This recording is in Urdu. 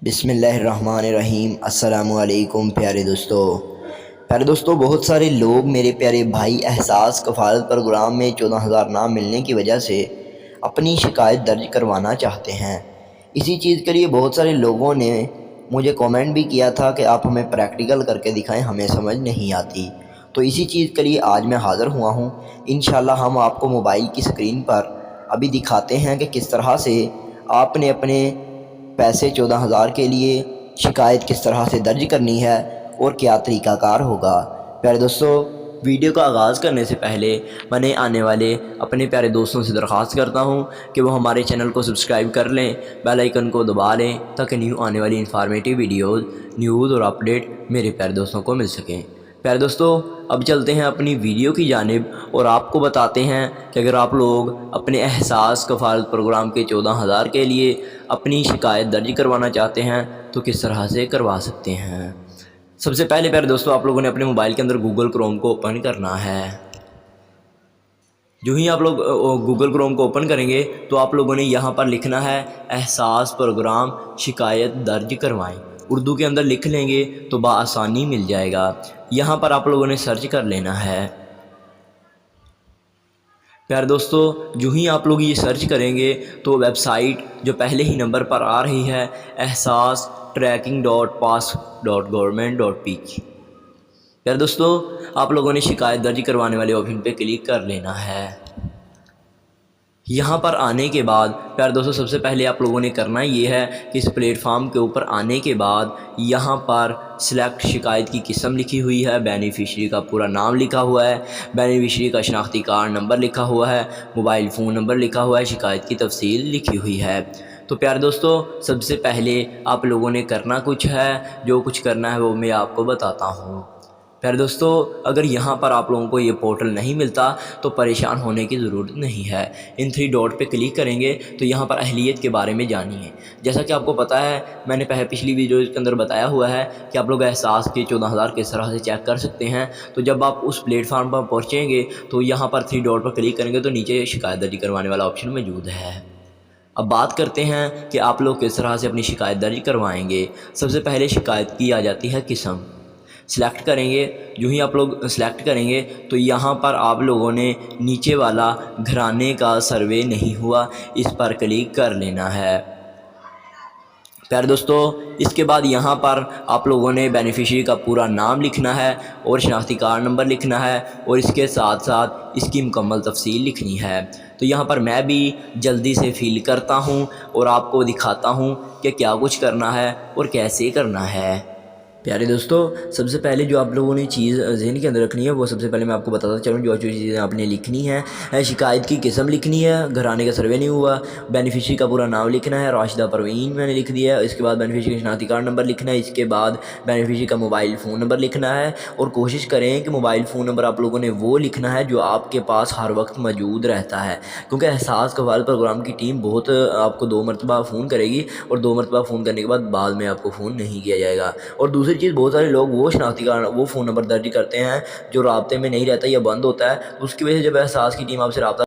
بسم اللہ الرحمن الرحیم۔ السلام علیکم پیارے دوستو، بہت سارے لوگ میرے پیارے بھائی احساس کفالت پروگرام میں 14,000 نام ملنے کی وجہ سے اپنی شکایت درج کروانا چاہتے ہیں۔ اسی چیز کے لیے بہت سارے لوگوں نے مجھے کومنٹ بھی کیا تھا کہ آپ ہمیں پریکٹیکل کر کے دکھائیں، ہمیں سمجھ نہیں آتی۔ تو اسی چیز کے لیے آج میں حاضر ہوا ہوں۔ انشاءاللہ ہم آپ کو موبائل کی سکرین پر ابھی دکھاتے ہیں کہ کس طرح سے آپ نے اپنے پیسے 14,000 کے لیے شکایت کس طرح سے درج کرنی ہے اور کیا طریقہ کار ہوگا۔ پیارے دوستو، ویڈیو کا آغاز کرنے سے پہلے میں آنے والے اپنے پیارے دوستوں سے درخواست کرتا ہوں کہ وہ ہمارے چینل کو سبسکرائب کر لیں، بیل آئیکن کو دبا لیں تاکہ نیو آنے والی انفارمیٹیو ویڈیوز، نیوز اور اپڈیٹ میرے پیارے دوستوں کو مل سکیں۔ پیارے دوستو، اب چلتے ہیں اپنی ویڈیو کی جانب اور آپ کو بتاتے ہیں کہ اگر آپ لوگ اپنے احساس کفالت پروگرام کے 14,000 کے لیے اپنی شکایت درج کروانا چاہتے ہیں تو کس طرح سے کروا سکتے ہیں۔ سب سے پہلے پیارے دوستو، آپ لوگوں نے اپنے موبائل کے اندر گوگل کروم کو اوپن کرنا ہے۔ جو ہی آپ لوگ گوگل کروم کو اوپن کریں گے تو آپ لوگوں نے یہاں پر لکھنا ہے احساس پروگرام شکایت درج کروائیں۔ اردو کے اندر لکھ لیں گے تو بآسانی مل جائے گا۔ یہاں پر آپ لوگوں نے سرچ کر لینا ہے۔ پیارے دوستو، جو ہی آپ لوگ یہ سرچ کریں گے تو ویب سائٹ جو پہلے ہی نمبر پر آ رہی ہے ehsastracking.pass.government.pk، پیارے دوستو آپ لوگوں نے شکایت درج کروانے والے آپشن پہ کلک کر لینا ہے۔ یہاں پر آنے کے بعد پیارے دوستو سب سے پہلے آپ لوگوں نے کرنا یہ ہے کہ اس پلیٹ فارم کے اوپر آنے کے بعد یہاں پر سلیکٹ شکایت کی قسم لکھی ہوئی ہے، بینیفیشری کا پورا نام لکھا ہوا ہے، بینیفیشری کا شناختی کارڈ نمبر لکھا ہوا ہے، موبائل فون نمبر لکھا ہوا ہے، شکایت کی تفصیل لکھی ہوئی ہے۔ تو پیارے دوستو سب سے پہلے آپ لوگوں نے کرنا کچھ ہے، جو کچھ کرنا ہے وہ میں آپ کو بتاتا ہوں۔ پیارے دوستو، اگر یہاں پر آپ لوگوں کو یہ پورٹل نہیں ملتا تو پریشان ہونے کی ضرورت نہیں ہے۔ ان 3 ڈاٹ پہ کلک کریں گے تو یہاں پر اہلیت کے بارے میں جانیے۔ جیسا کہ آپ کو پتہ ہے، میں نے پچھلی ویڈیو کے اندر بتایا ہوا ہے کہ آپ لوگ احساس کے 14,000 کس طرح سے چیک کر سکتے ہیں۔ تو جب آپ اس پلیٹ فارم پر پہنچیں گے تو یہاں پر 3 ڈاٹ پر کلک کریں گے تو نیچے شکایت درج کروانے والا آپشن موجود ہے۔ اب بات کرتے ہیں کہ آپ لوگ کس طرح سے اپنی شکایت درج کروائیں گے۔ سب سے پہلے شکایت کی آ جاتی ہے قسم، سلیکٹ کریں گے۔ جو ہی آپ لوگ سلیکٹ کریں گے تو یہاں پر آپ لوگوں نے نیچے والا گھرانے کا سروے نہیں ہوا، اس پر کلک کر لینا ہے۔ پیارے دوستو، اس کے بعد یہاں پر آپ لوگوں نے بینیفیشری کا پورا نام لکھنا ہے اور شناختی کارڈ نمبر لکھنا ہے اور اس کے ساتھ ساتھ اس کی مکمل تفصیل لکھنی ہے۔ تو یہاں پر میں بھی جلدی سے فل کرتا ہوں اور آپ کو دکھاتا ہوں کہ کیا کچھ کرنا ہے اور کیسے کرنا ہے۔ پیارے دوستو، سب سے پہلے جو آپ لوگوں نے چیز ذہن کے اندر رکھنی ہے وہ سب سے پہلے میں آپ کو بتاتا چلوں جو چیزیں آپ نے لکھنی ہے۔ شکایت کی قسم لکھنی ہے، گھرانے کا سروے نہیں ہوا، بینیفیشری کا پورا نام لکھنا ہے، راشدہ پروین میں نے لکھ دیا ہے۔ اس کے بعد بینیفیشری کا شناختی کارڈ نمبر لکھنا ہے، اس کے بعد بینیفیشری کا موبائل فون نمبر لکھنا ہے اور کوشش کریں کہ موبائل فون نمبر آپ لوگوں نے وہ لکھنا ہے جو آپ کے پاس ہر وقت موجود رہتا ہے، کیونکہ احساس کفالت پروگرام کی ٹیم بہت آپ کو 2 مرتبہ فون کرے گی اور 2 مرتبہ فون کرنے کے بعد میں آپ کو فون نہیں کیا جائے گا۔ اور دوسری چیز، بہت سارے لوگ وہ شناختی کارڈ وہ فون نمبر درج کرتے ہیں جو رابطے میں نہیں رہتا یا بند ہوتا ہے، اس کی وجہ سے جب احساس کی ٹیم آپ سے رابطہ